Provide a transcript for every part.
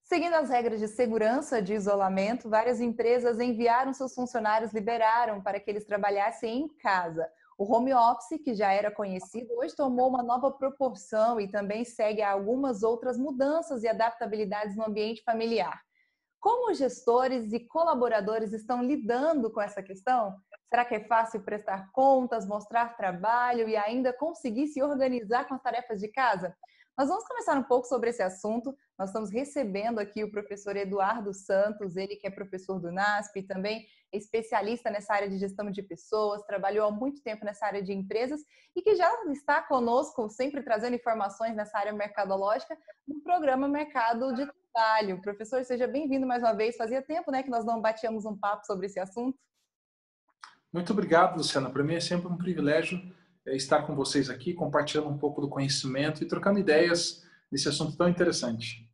Seguindo as regras de segurança de isolamento, várias empresas enviaram seus funcionários, liberaram para que eles trabalhassem em casa. O home office, que já era conhecido, hoje tomou uma nova proporção e também segue a algumas outras mudanças e adaptabilidades no ambiente familiar. Como os gestores e colaboradores estão lidando com essa questão? Será que é fácil prestar contas, mostrar trabalho e ainda conseguir se organizar com as tarefas de casa? Nós vamos conversar um pouco sobre esse assunto. Nós estamos recebendo aqui o professor Eduardo Santos, ele que é professor do NASP e também é especialista nessa área de gestão de pessoas, trabalhou há muito tempo nessa área de empresas e que já está conosco, sempre trazendo informações nessa área mercadológica, no programa Mercado de Trabalho. Professor, seja bem-vindo mais uma vez. Fazia tempo, né, que nós não batíamos um papo sobre esse assunto. Muito obrigado, Luciana. Para mim é sempre um privilégio estar com vocês aqui, compartilhando um pouco do conhecimento e trocando ideias nesse assunto tão interessante.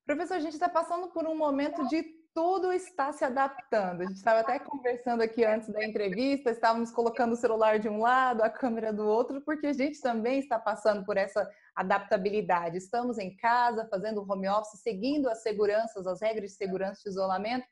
Professor, a gente está passando por um momento de tudo está se adaptando. A gente estava até conversando aqui antes da entrevista, estávamos colocando o celular de um lado, a câmera do outro, porque a gente também está passando por essa adaptabilidade. Estamos em casa, fazendo home office, seguindo as seguranças, as regras de segurança de isolamento,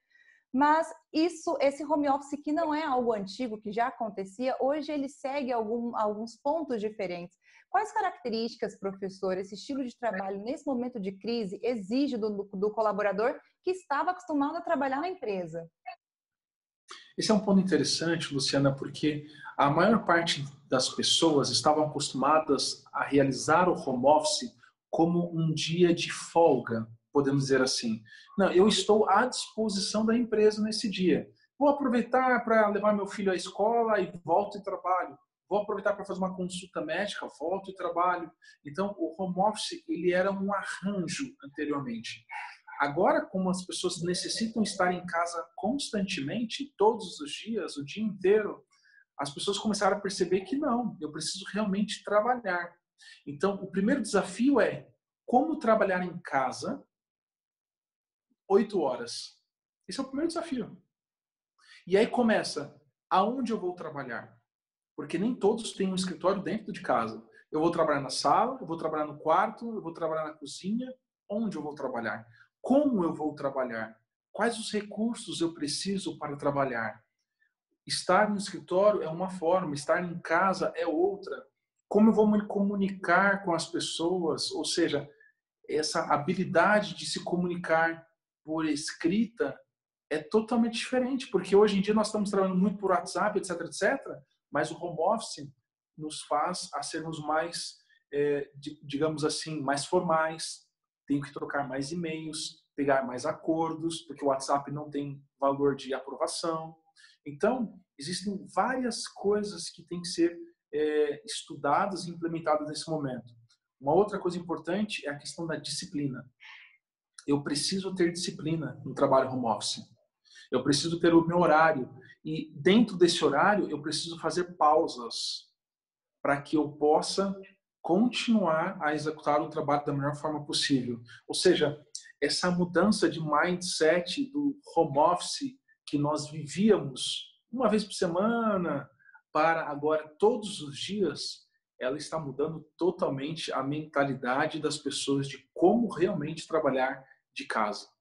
mas esse home office que não é algo antigo, que já acontecia, hoje ele segue alguns pontos diferentes. Quais características, professor, esse estilo de trabalho nesse momento de crise exige do colaborador que estava acostumado a trabalhar na empresa? Esse é um ponto interessante, Luciana, porque a maior parte das pessoas estavam acostumadas a realizar o home office como um dia de folga, podemos dizer assim. Não, eu estou à disposição da empresa nesse dia. Vou aproveitar para levar meu filho à escola e volto e trabalho. Vou aproveitar para fazer uma consulta médica, volto e trabalho. Então, o home office ele era um arranjo anteriormente. Agora, como as pessoas necessitam estar em casa constantemente, todos os dias, o dia inteiro, as pessoas começaram a perceber que não, eu preciso realmente trabalhar. Então, o primeiro desafio é como trabalhar em casa 8 horas. Esse é o primeiro desafio. E aí começa, aonde eu vou trabalhar? Porque nem todos têm um escritório dentro de casa. Eu vou trabalhar na sala, eu vou trabalhar no quarto, eu vou trabalhar na cozinha. Onde eu vou trabalhar? Como eu vou trabalhar? Quais os recursos eu preciso para trabalhar? Estar no escritório é uma forma, estar em casa é outra. Como eu vou me comunicar com as pessoas? Ou seja, essa habilidade de se comunicar por escrita é totalmente diferente, porque hoje em dia nós estamos trabalhando muito por WhatsApp, etc, etc, mas o home office nos faz a sermos mais, digamos assim, mais formais, tenho que trocar mais e-mails, pegar mais acordos, porque o WhatsApp não tem valor de aprovação. Então, existem várias coisas que têm que ser estudadas e implementadas nesse momento. Uma outra coisa importante é a questão da disciplina. Eu preciso ter disciplina no trabalho home office. Eu preciso ter o meu horário. E dentro desse horário, eu preciso fazer pausas para que eu possa continuar a executar o trabalho da melhor forma possível. Ou seja, essa mudança de mindset do home office que nós vivíamos uma vez por semana para agora todos os dias, ela está mudando totalmente a mentalidade das pessoas de como realmente trabalhar de casa.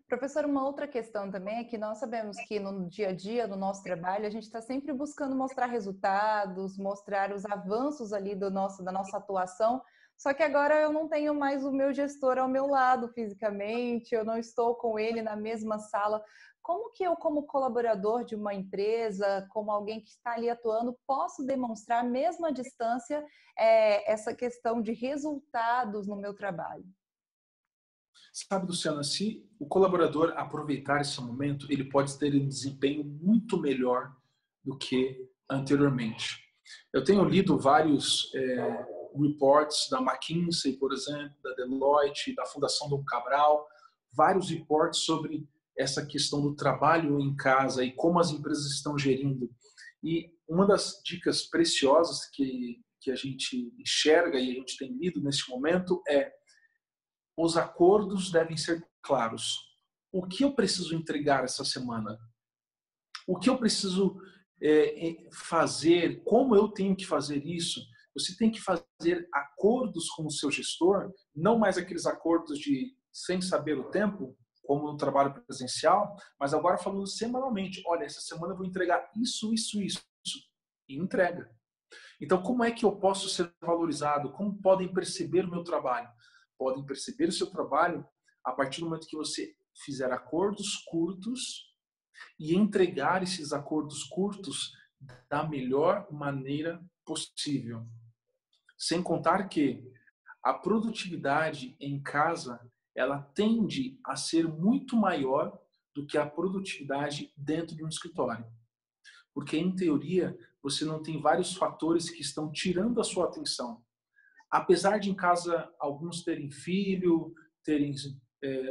Professor, uma outra questão também é que nós sabemos que no dia a dia do nosso trabalho a gente está sempre buscando mostrar resultados, mostrar os avanços ali da nossa atuação, só que agora eu não tenho mais o meu gestor ao meu lado fisicamente, eu não estou com ele na mesma sala. Como que eu, como colaborador de uma empresa, como alguém que está ali atuando, posso demonstrar, mesmo à distância, essa questão de resultados no meu trabalho? Sabe, Luciana, se o colaborador aproveitar esse momento, ele pode ter um desempenho muito melhor do que anteriormente. Eu tenho lido vários reports da McKinsey, por exemplo, da Deloitte, da Fundação Dom Cabral, vários reports sobre essa questão do trabalho em casa e como as empresas estão gerindo. E uma das dicas preciosas que a gente enxerga e a gente tem lido neste momento é: os acordos devem ser claros. O que eu preciso entregar essa semana? O que eu preciso fazer? Como eu tenho que fazer isso? Você tem que fazer acordos com o seu gestor, não mais aqueles acordos de sem saber o tempo, como no trabalho presencial, mas agora falando semanalmente. Olha, essa semana eu vou entregar isso, isso, isso. E entrega. Então, como é que eu posso ser valorizado? Como podem perceber o meu trabalho? Podem perceber o seu trabalho a partir do momento que você fizer acordos curtos e entregar esses acordos curtos da melhor maneira possível. Sem contar que a produtividade em casa, ela tende a ser muito maior do que a produtividade dentro de um escritório. Porque, em teoria, você não tem vários fatores que estão tirando a sua atenção. Apesar de em casa alguns terem filho, terem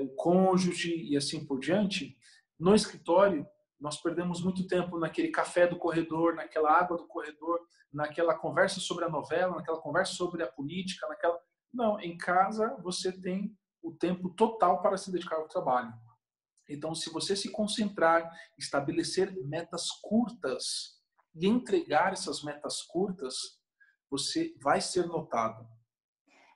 o cônjuge e assim por diante, no escritório nós perdemos muito tempo naquele café do corredor, naquela água do corredor, naquela conversa sobre a novela, naquela conversa sobre a política, naquela... Não, em casa você tem o tempo total para se dedicar ao trabalho. Então, se você se concentrar, estabelecer metas curtas e entregar essas metas curtas, você vai ser notado.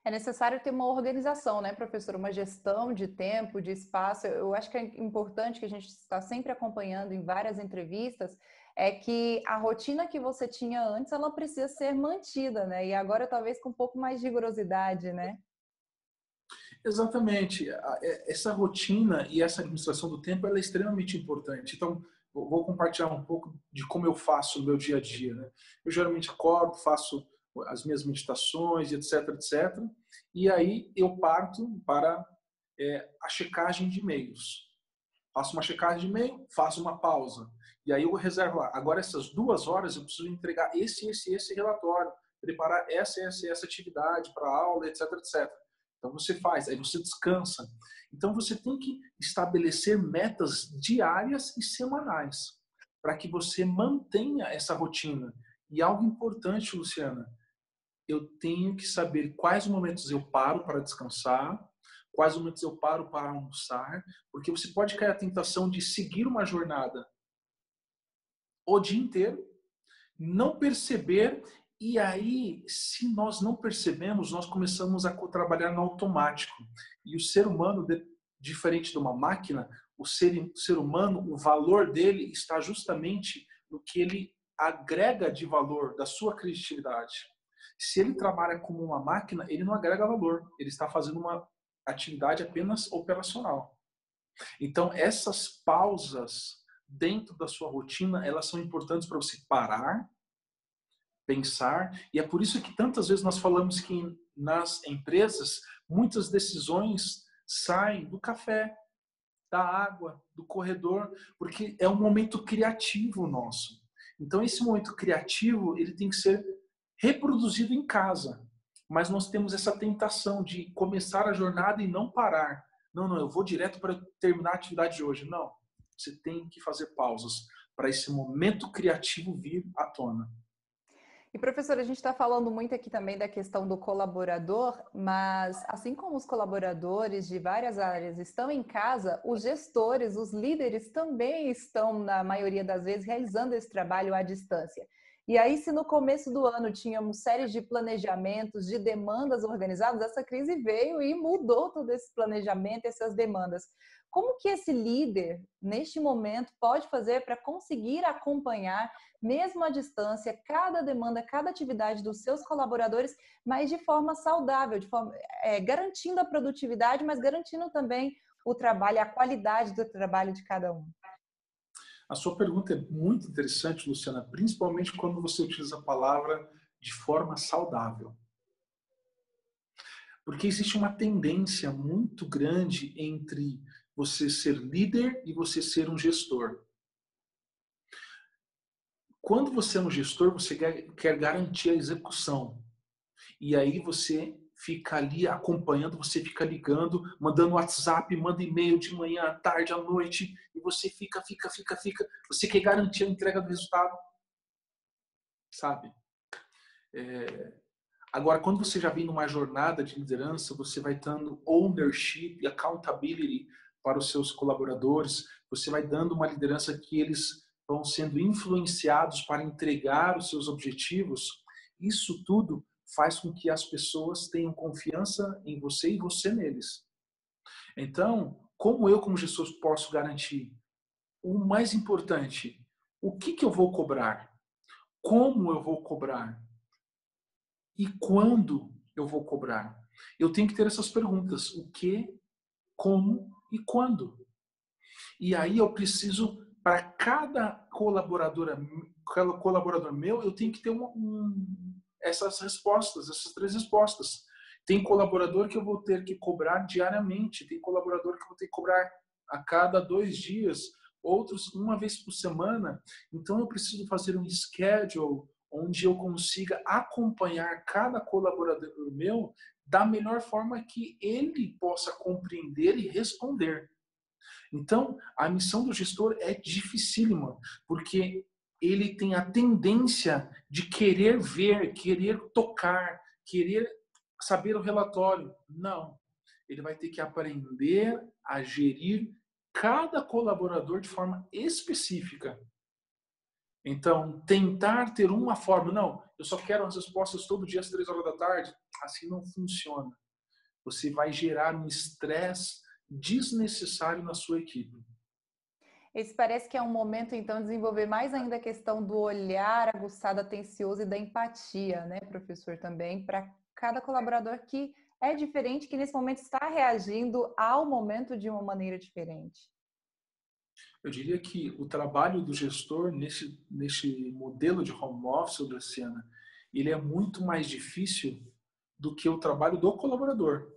É necessário ter uma organização, né, professor? Uma gestão de tempo, de espaço. Eu acho que é importante, que a gente está sempre acompanhando em várias entrevistas, é que a rotina que você tinha antes, ela precisa ser mantida, né? E agora talvez com um pouco mais de rigorosidade, né? Exatamente. Essa rotina e essa administração do tempo, ela é extremamente importante. Então, eu vou compartilhar um pouco de como eu faço no meu dia a dia, né? Eu geralmente acordo, faço as minhas meditações, etc, etc. E aí eu parto para a checagem de e-mails. Faço uma checagem de e-mail, faço uma pausa. E aí eu reservo lá. Agora, essas 2 horas, eu preciso entregar esse relatório, preparar essa atividade para a aula, etc, etc. Então você faz, aí você descansa. Então você tem que estabelecer metas diárias e semanais para que você mantenha essa rotina. E algo importante, Luciana, eu tenho que saber quais momentos eu paro para descansar, quais momentos eu paro para almoçar, porque você pode cair a tentação de seguir uma jornada o dia inteiro, não perceber, e aí, se nós não percebemos, nós começamos a trabalhar no automático. E o ser humano, diferente de uma máquina, o ser humano, o valor dele está justamente no que ele agrega de valor da sua criatividade. Se ele trabalha como uma máquina, ele não agrega valor, ele está fazendo uma atividade apenas operacional. Então, essas pausas dentro da sua rotina, elas são importantes para você parar, pensar, e é por isso que tantas vezes nós falamos que nas empresas, muitas decisões saem do café, da água, do corredor, porque é um momento criativo nosso. Então, esse momento criativo, ele tem que ser reproduzido em casa. Mas nós temos essa tentação de começar a jornada e não parar. Não, eu vou direto para terminar a atividade de hoje. Não, você tem que fazer pausas para esse momento criativo vir à tona. E, professora, a gente está falando muito aqui também da questão do colaborador, mas assim como os colaboradores de várias áreas estão em casa, os gestores, os líderes também estão, na maioria das vezes, realizando esse trabalho à distância. E aí, se no começo do ano tínhamos séries de planejamentos, de demandas organizadas, essa crise veio e mudou todo esse planejamento, essas demandas. Como que esse líder, neste momento, pode fazer para conseguir acompanhar, mesmo à distância, cada demanda, cada atividade dos seus colaboradores, mas de forma saudável, garantindo a produtividade, mas garantindo também o trabalho, a qualidade do trabalho de cada um? A sua pergunta é muito interessante, Luciana, principalmente quando você utiliza a palavra de forma saudável. Porque existe uma tendência muito grande entre você ser líder e você ser um gestor. Quando você é um gestor, você quer garantir a execução. E aí você fica ali acompanhando, você fica ligando, mandando WhatsApp, manda e-mail de manhã, à tarde, à noite, e você fica. Você quer garantir a entrega do resultado, sabe? Agora, quando você já vem numa jornada de liderança, você vai dando ownership e accountability para os seus colaboradores, você vai dando uma liderança que eles vão sendo influenciados para entregar os seus objetivos. Isso tudo faz com que as pessoas tenham confiança em você e você neles. Então, como eu, como gestor, posso garantir? O mais importante, o que eu vou cobrar? Como eu vou cobrar? E quando eu vou cobrar? Eu tenho que ter essas perguntas: o que, como e quando. E aí eu preciso, para cada colaborador meu, eu tenho que ter essas respostas, essas 3 respostas. Tem colaborador que eu vou ter que cobrar diariamente, tem colaborador que eu vou ter que cobrar a cada 2 dias, outros uma vez por semana. Então eu preciso fazer um schedule onde eu consiga acompanhar cada colaborador meu da melhor forma que ele possa compreender e responder. Então, a missão do gestor é dificílima, porque ele tem a tendência de querer ver, querer tocar, querer saber o relatório. Não. Ele vai ter que aprender a gerir cada colaborador de forma específica. Então, tentar ter uma forma, não, eu só quero as respostas todo dia às 3 horas da tarde, assim não funciona. Você vai gerar um estresse desnecessário na sua equipe. Esse parece que é um momento, então, de desenvolver mais ainda a questão do olhar aguçado, atencioso e da empatia, né, professor, também, para cada colaborador que é diferente, que nesse momento está reagindo ao momento de uma maneira diferente. Eu diria que o trabalho do gestor nesse modelo de home office, Luciana, ele é muito mais difícil do que o trabalho do colaborador.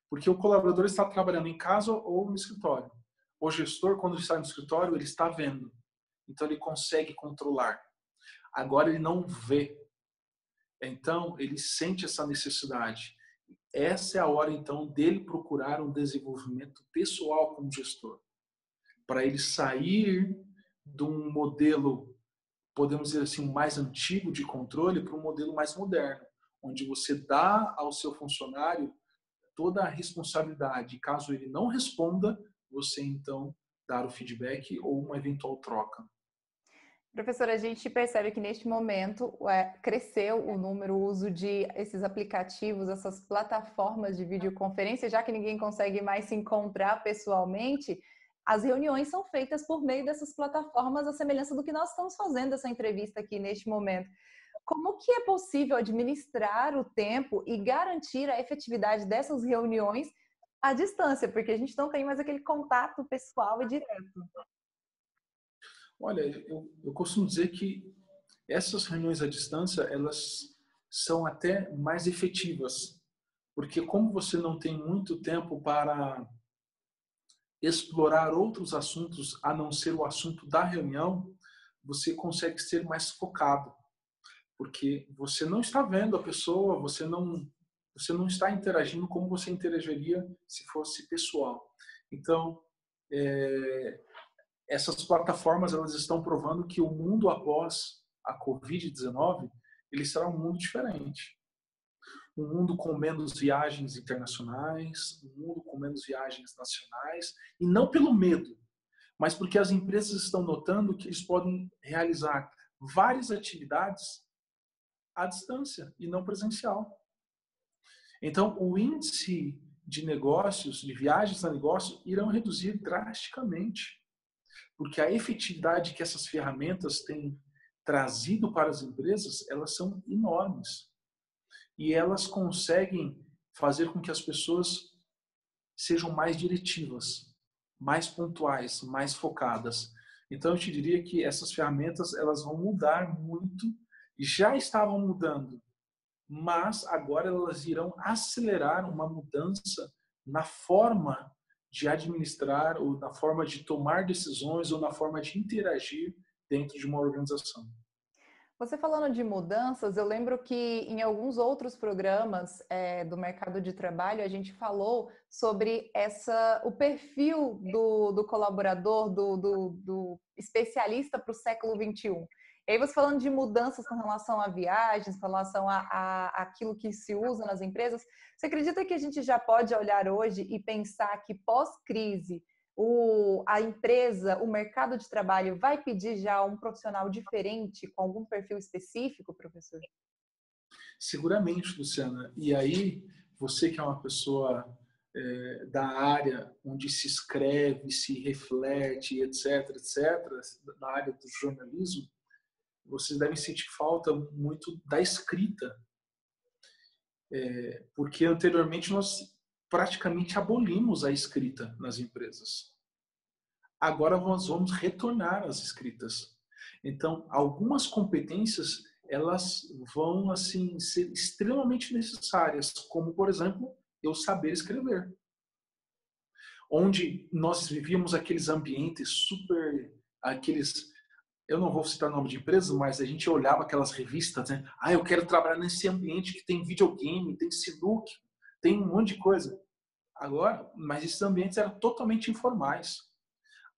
Porque o colaborador está trabalhando em casa ou no escritório. O gestor, quando está no escritório, ele está vendo. Então, ele consegue controlar. Agora, ele não vê. Então, ele sente essa necessidade. Essa é a hora, então, dele procurar um desenvolvimento pessoal como gestor. Para ele sair de um modelo, podemos dizer assim, mais antigo de controle para um modelo mais moderno, onde você dá ao seu funcionário toda a responsabilidade. Caso ele não responda, você então dar o feedback ou uma eventual troca. Professora, a gente percebe que neste momento cresceu o número, o uso de esses aplicativos, essas plataformas de videoconferência, já que ninguém consegue mais se encontrar pessoalmente, as reuniões são feitas por meio dessas plataformas, a semelhança do que nós estamos fazendo essa entrevista aqui neste momento. Como que é possível administrar o tempo e garantir a efetividade dessas reuniões à distância? Porque a gente não tem mais aquele contato pessoal e direto. Olha, eu costumo dizer que essas reuniões à distância, elas são até mais efetivas, porque como você não tem muito tempo para explorar outros assuntos a não ser o assunto da reunião, você consegue ser mais focado, porque você não está vendo a pessoa, você não está interagindo como você interagiria se fosse pessoal. Então, essas plataformas elas estão provando que o mundo após a Covid-19 ele será um mundo diferente. Um mundo com menos viagens internacionais, um mundo com menos viagens nacionais, e não pelo medo, mas porque as empresas estão notando que eles podem realizar várias atividades à distância e não presencial. Então, o índice de negócios, de viagens a negócio, irão reduzir drasticamente, porque a efetividade que essas ferramentas têm trazido para as empresas, elas são enormes. E elas conseguem fazer com que as pessoas sejam mais diretivas, mais pontuais, mais focadas. Então, eu te diria que essas ferramentas elas vão mudar muito, já estavam mudando, mas agora elas irão acelerar uma mudança na forma de administrar, ou na forma de tomar decisões, ou na forma de interagir dentro de uma organização. Você falando de mudanças, eu lembro que em alguns outros programas do mercado de trabalho a gente falou sobre o perfil do colaborador, do especialista para o século XXI. E aí você falando de mudanças com relação a viagens, com relação a aquilo que se usa nas empresas, você acredita que a gente já pode olhar hoje e pensar que pós-crise a empresa, o mercado de trabalho vai pedir já um profissional diferente, com algum perfil específico, professor? Seguramente, Luciana. E aí, você que é uma pessoa da área onde se escreve, se reflete, etc., etc., da área do jornalismo, vocês devem sentir falta muito da escrita, porque anteriormente nós praticamente abolimos a escrita nas empresas. Agora nós vamos retornar às escritas. Então, algumas competências elas vão assim ser extremamente necessárias, como por exemplo, eu saber escrever. Onde nós vivíamos aqueles ambientes super, eu não vou citar o nome de empresas, mas a gente olhava aquelas revistas, né? Eu quero trabalhar nesse ambiente que tem videogame, tem sinuca, tem um monte de coisa. Agora, mas esses ambientes eram totalmente informais.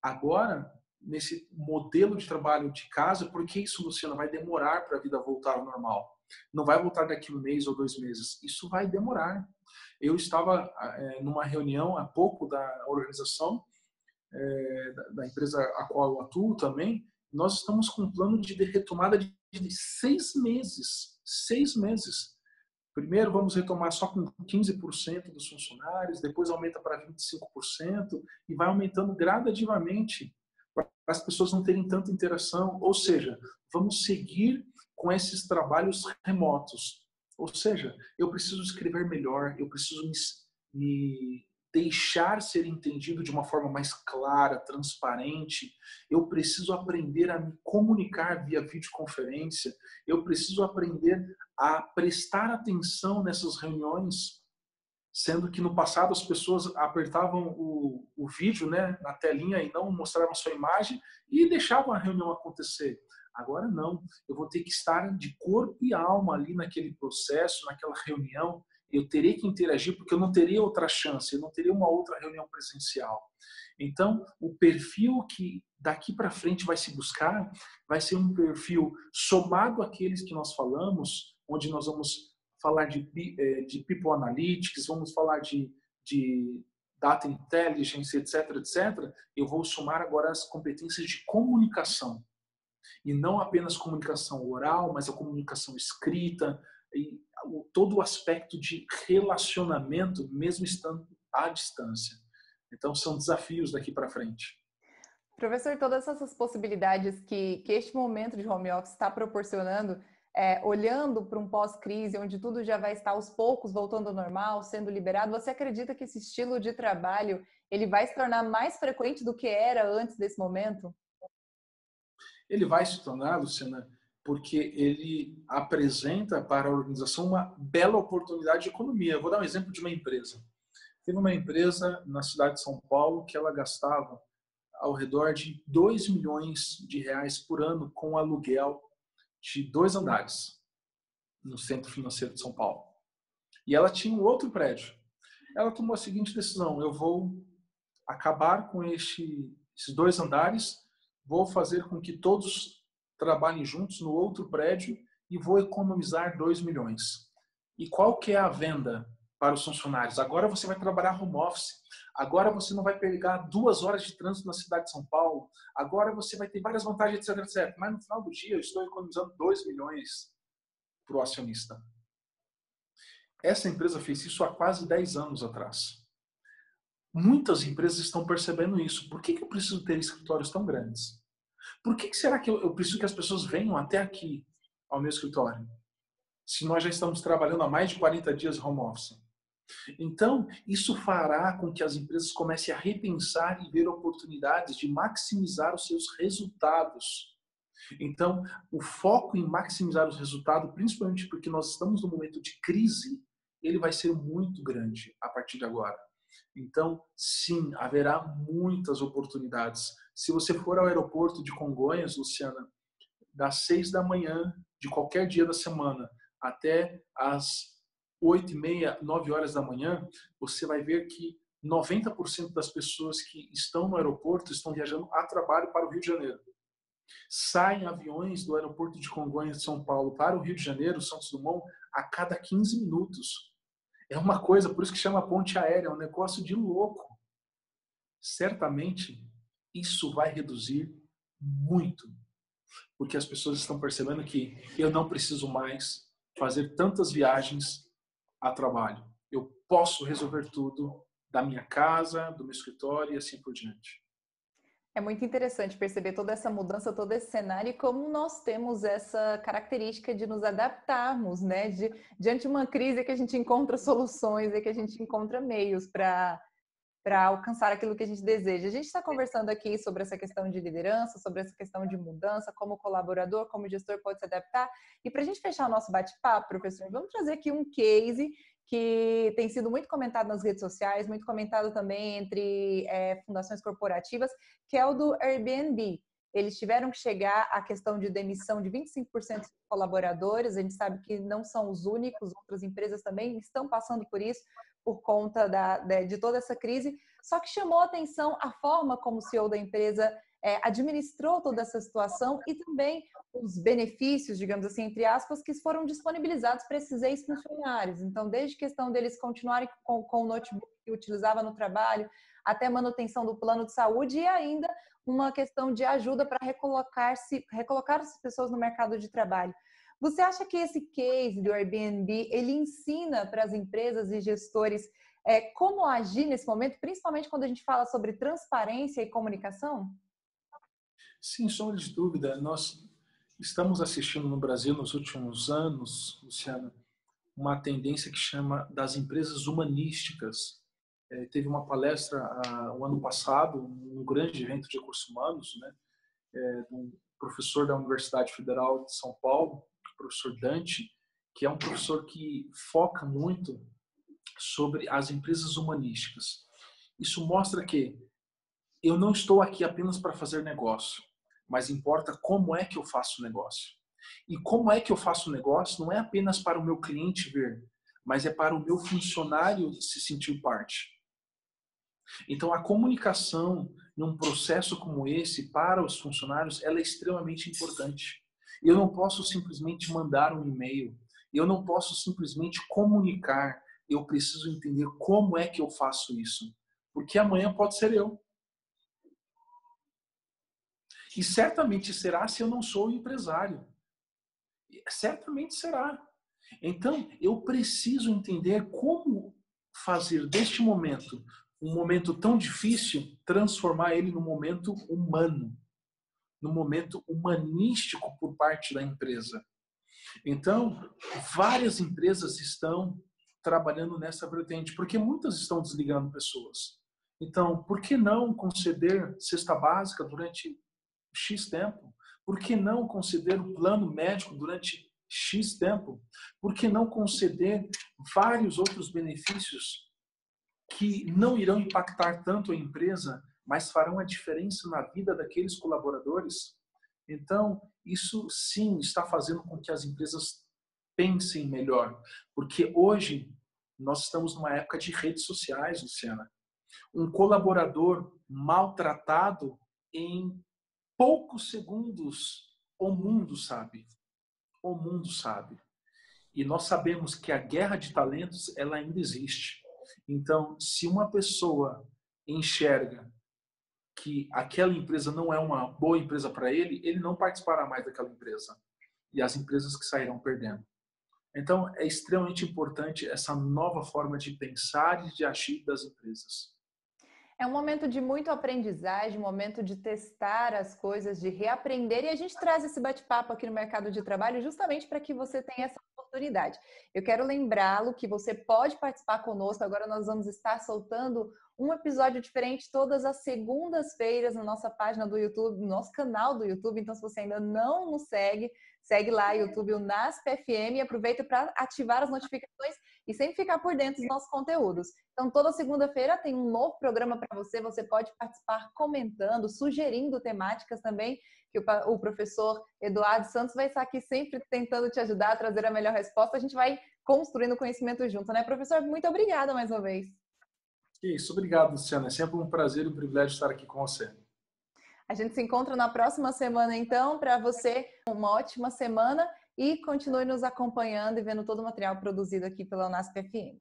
Agora, nesse modelo de trabalho de casa, porque isso, Luciana, vai demorar para a vida voltar ao normal. Não vai voltar daqui 1 mês ou 2 meses. Isso vai demorar. Eu estava numa reunião há pouco da organização, da empresa a qual eu atuo também. Nós estamos com um plano de retomada de 6 meses. 6 meses. Primeiro vamos retomar só com 15% dos funcionários, depois aumenta para 25% e vai aumentando gradativamente para as pessoas não terem tanta interação. Ou seja, vamos seguir com esses trabalhos remotos. Ou seja, eu preciso escrever melhor, eu preciso me deixar ser entendido de uma forma mais clara, transparente. Eu preciso aprender a me comunicar via videoconferência. Eu preciso aprender a prestar atenção nessas reuniões, sendo que no passado as pessoas apertavam o vídeo, né, na telinha e não mostravam sua imagem e deixavam a reunião acontecer. Agora não, eu vou ter que estar de corpo e alma ali naquele processo, naquela reunião. Eu terei que interagir porque eu não terei outra chance, eu não terei uma outra reunião presencial. Então, o perfil que daqui para frente vai se buscar vai ser um perfil somado àqueles que nós falamos, onde nós vamos falar de People Analytics, vamos falar de Data Intelligence, etc., etc. Eu vou somar agora as competências de comunicação. E não apenas comunicação oral, mas a comunicação escrita, e todo o aspecto de relacionamento, mesmo estando à distância. Então, são desafios daqui para frente. Professor, todas essas possibilidades que este momento de home office está proporcionando, olhando para um pós-crise, onde tudo já vai estar aos poucos voltando ao normal, sendo liberado, você acredita que esse estilo de trabalho ele vai se tornar mais frequente do que era antes desse momento? Ele vai se tornar, Luciana, porque ele apresenta para a organização uma bela oportunidade de economia. Eu vou dar um exemplo de uma empresa. Teve uma empresa na cidade de São Paulo que ela gastava ao redor de 2 milhões de reais por ano com aluguel de 2 andares no centro financeiro de São Paulo. E ela tinha um outro prédio. Ela tomou a seguinte decisão: eu vou acabar com esses 2 andares, vou fazer com que todos trabalhem juntos no outro prédio e vou economizar 2 milhões. E qual que é a venda para os funcionários? Agora você vai trabalhar home office. Agora você não vai pegar 2 horas de trânsito na cidade de São Paulo. Agora você vai ter várias vantagens, etc, etc. Mas no final do dia eu estou economizando 2 milhões para o acionista. Essa empresa fez isso há quase 10 anos atrás. Muitas empresas estão percebendo isso. Por que eu preciso ter escritórios tão grandes? Por que será que eu preciso que as pessoas venham até aqui, ao meu escritório? Se nós já estamos trabalhando há mais de 40 dias home office. Então, isso fará com que as empresas comecem a repensar e ver oportunidades de maximizar os seus resultados. Então, o foco em maximizar os resultados, principalmente porque nós estamos num momento de crise, ele vai ser muito grande a partir de agora. Então, sim, haverá muitas oportunidades. Se você for ao aeroporto de Congonhas, Luciana, das 6 da manhã de qualquer dia da semana até as 8h30, 9 horas da manhã, você vai ver que 90% das pessoas que estão no aeroporto estão viajando a trabalho para o Rio de Janeiro. Saem aviões do aeroporto de Congonhas de São Paulo para o Rio de Janeiro, Santos Dumont, a cada 15 minutos. É uma coisa, por isso que chama ponte aérea, é um negócio de louco. Certamente, isso vai reduzir muito, porque as pessoas estão percebendo que eu não preciso mais fazer tantas viagens a trabalho. Eu posso resolver tudo da minha casa, do meu escritório e assim por diante. É muito interessante perceber toda essa mudança, todo esse cenário e como nós temos essa característica de nos adaptarmos, né? Diante de uma crise é que a gente encontra soluções, é que a gente encontra meios para alcançar aquilo que a gente deseja. A gente está conversando aqui sobre essa questão de liderança, sobre essa questão de mudança, como colaborador, como gestor pode se adaptar. E para a gente fechar o nosso bate-papo, professor, vamos trazer aqui um case que tem sido muito comentado nas redes sociais, muito comentado também entre fundações corporativas, que é o do Airbnb. Eles tiveram que chegar à questão de demissão de 25% dos colaboradores. A gente sabe que não são os únicos, outras empresas também estão passando por isso, por conta de toda essa crise. Só que chamou a atenção a forma como o CEO da empresa administrou toda essa situação e também os benefícios, digamos assim, entre aspas, que foram disponibilizados para esses ex-funcionários. Então, desde questão deles continuarem com o notebook que utilizava no trabalho, até manutenção do plano de saúde e ainda uma questão de ajuda para recolocar as pessoas no mercado de trabalho. Você acha que esse case do Airbnb, ele ensina para as empresas e gestores como agir nesse momento, principalmente quando a gente fala sobre transparência e comunicação? Sem sombra de dúvida, nós estamos assistindo no Brasil nos últimos anos, Luciana, uma tendência que chama das empresas humanísticas. Teve uma palestra o ano passado, um grande evento de recursos humanos, né, de um professor da Universidade Federal de São Paulo, o professor Dante, que é um professor que foca muito sobre as empresas humanísticas. Isso mostra que eu não estou aqui apenas para fazer negócio, mas importa como é que eu faço o negócio. E como é que eu faço o negócio não é apenas para o meu cliente ver, mas é para o meu funcionário se sentir parte. Então, a comunicação num processo como esse para os funcionários, ela é extremamente importante. Eu não posso simplesmente mandar um e-mail, eu não posso simplesmente comunicar, eu preciso entender como é que eu faço isso. Porque amanhã pode ser eu. E certamente será se eu não sou empresário. Certamente será. Então, eu preciso entender como fazer deste momento, um momento tão difícil, transformar ele num momento humano, num momento humanístico por parte da empresa. Então, várias empresas estão trabalhando nessa vertente, porque muitas estão desligando pessoas. Então, por que não conceder cesta básica durante X tempo? Por que não conceder o plano médico durante X tempo? Por que não conceder vários outros benefícios que não irão impactar tanto a empresa, mas farão a diferença na vida daqueles colaboradores? Então, isso sim está fazendo com que as empresas pensem melhor, porque hoje nós estamos numa época de redes sociais, Luciana. Um colaborador maltratado, em poucos segundos, o mundo sabe. O mundo sabe. E nós sabemos que a guerra de talentos, ela ainda existe. Então, se uma pessoa enxerga que aquela empresa não é uma boa empresa para ele, ele não participará mais daquela empresa. E as empresas que sairão perdendo. Então, é extremamente importante essa nova forma de pensar e de agir das empresas. É um momento de muito aprendizagem, um momento de testar as coisas, de reaprender, e a gente traz esse bate-papo aqui no mercado de trabalho justamente para que você tenha essa oportunidade. Eu quero lembrá-lo que você pode participar conosco. Agora nós vamos estar soltando um episódio diferente todas as segundas-feiras na nossa página do YouTube, no nosso canal do YouTube. Então, se você ainda não nos segue, segue lá, YouTube, o NASP FM, e aproveita para ativar as notificações e sempre ficar por dentro dos nossos conteúdos. Então, toda segunda-feira tem um novo programa para você. Você pode participar comentando, sugerindo temáticas também, que o professor Eduardo Santos vai estar aqui sempre tentando te ajudar a trazer a melhor resposta. A gente vai construindo conhecimento junto, né, professor? Muito obrigada mais uma vez. Isso, obrigado, Luciana. É sempre um prazer e um privilégio estar aqui com você. A gente se encontra na próxima semana, então. Para você, uma ótima semana e continue nos acompanhando e vendo todo o material produzido aqui pela Unasp FM.